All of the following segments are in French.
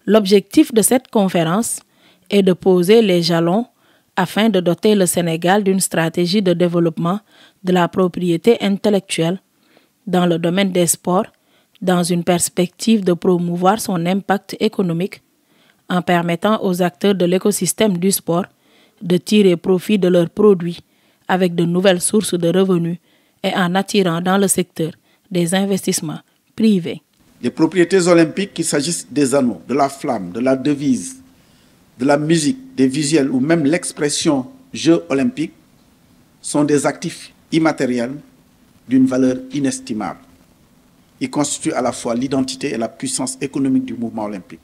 L'objectif de cette conférence est de poser les jalons afin de doter le Sénégal d'une stratégie de développement de la propriété intellectuelle dans le domaine des sports, dans une perspective de promouvoir son impact économique en permettant aux acteurs de l'écosystème du sport de tirer profit de leurs produits avec de nouvelles sources de revenus et en attirant dans le secteur des investissements privés. Les propriétés olympiques, qu'il s'agisse des anneaux, de la flamme, de la devise, de la musique, des visuels ou même l'expression Jeux olympiques, sont des actifs immatériels d'une valeur inestimable. Ils constituent à la fois l'identité et la puissance économique du mouvement olympique.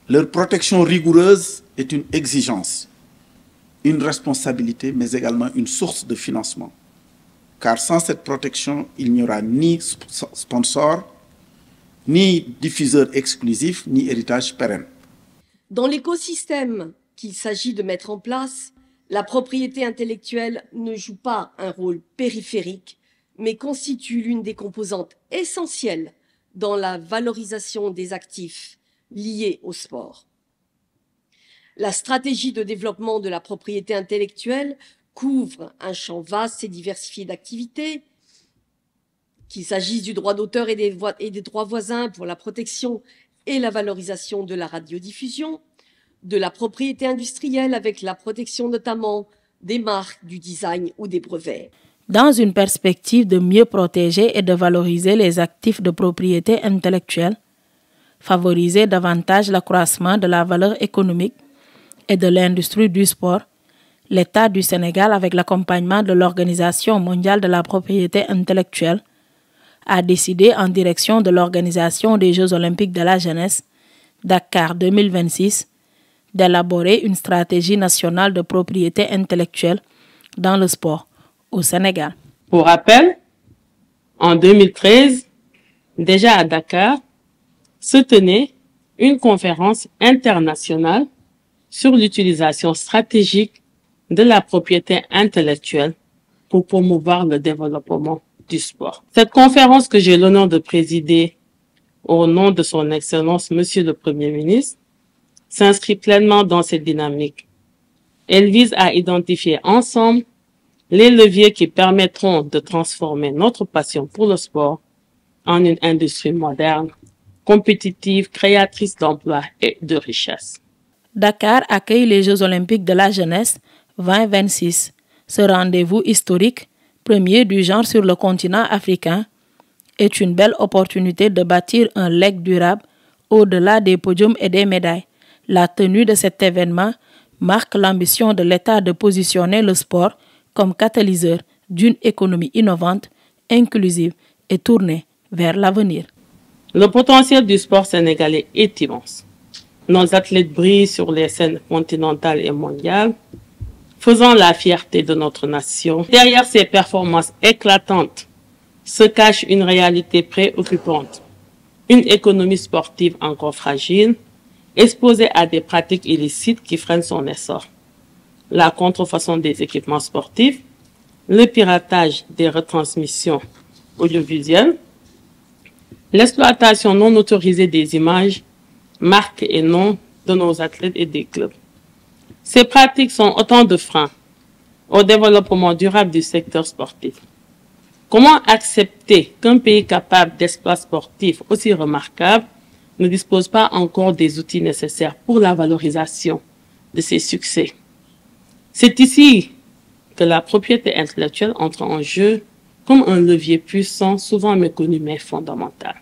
Leur protection rigoureuse est une exigence, une responsabilité, mais également une source de financement. Car sans cette protection, il n'y aura ni sponsor, ni diffuseur exclusif, ni héritage pérenne. Dans l'écosystème qu'il s'agit de mettre en place, la propriété intellectuelle ne joue pas un rôle périphérique, mais constitue l'une des composantes essentielles dans la valorisation des actifs liés au sport. La stratégie de développement de la propriété intellectuelle couvre un champ vaste et diversifié d'activités, qu'il s'agisse du droit d'auteur et des droits voisins pour la protection et la valorisation de la radiodiffusion, de la propriété industrielle avec la protection notamment des marques, du design ou des brevets. Dans une perspective de mieux protéger et de valoriser les actifs de propriété intellectuelle, favoriser davantage l'accroissement de la valeur économique et de l'industrie du sport, l'État du Sénégal, avec l'accompagnement de l'Organisation mondiale de la propriété intellectuelle, a décidé en direction de l'organisation des Jeux olympiques de la jeunesse, Dakar 2026, d'élaborer une stratégie nationale de propriété intellectuelle dans le sport au Sénégal. Pour rappel, en 2013, déjà à Dakar, se tenait une conférence internationale sur l'utilisation stratégique de la propriété intellectuelle pour promouvoir le développement du sport. Cette conférence que j'ai l'honneur de présider au nom de son Excellence, Monsieur le Premier ministre, s'inscrit pleinement dans cette dynamique. Elle vise à identifier ensemble les leviers qui permettront de transformer notre passion pour le sport en une industrie moderne, compétitive, créatrice d'emplois et de richesses. Dakar accueille les Jeux olympiques de la jeunesse 2026. Ce rendez-vous historique, premier du genre sur le continent africain, est une belle opportunité de bâtir un legs durable au-delà des podiums et des médailles. La tenue de cet événement marque l'ambition de l'État de positionner le sport comme catalyseur d'une économie innovante, inclusive et tournée vers l'avenir. Le potentiel du sport sénégalais est immense. Nos athlètes brillent sur les scènes continentales et mondiales, faisant la fierté de notre nation. Derrière ces performances éclatantes se cache une réalité préoccupante. Une économie sportive encore fragile, exposée à des pratiques illicites qui freinent son essor. La contrefaçon des équipements sportifs, le piratage des retransmissions audiovisuelles, l'exploitation non autorisée des images, marques et noms de nos athlètes et des clubs. Ces pratiques sont autant de freins au développement durable du secteur sportif. Comment accepter qu'un pays capable d'exploits sportifs aussi remarquables ne dispose pas encore des outils nécessaires pour la valorisation de ses succès? C'est ici que la propriété intellectuelle entre en jeu comme un levier puissant, souvent méconnu mais fondamental.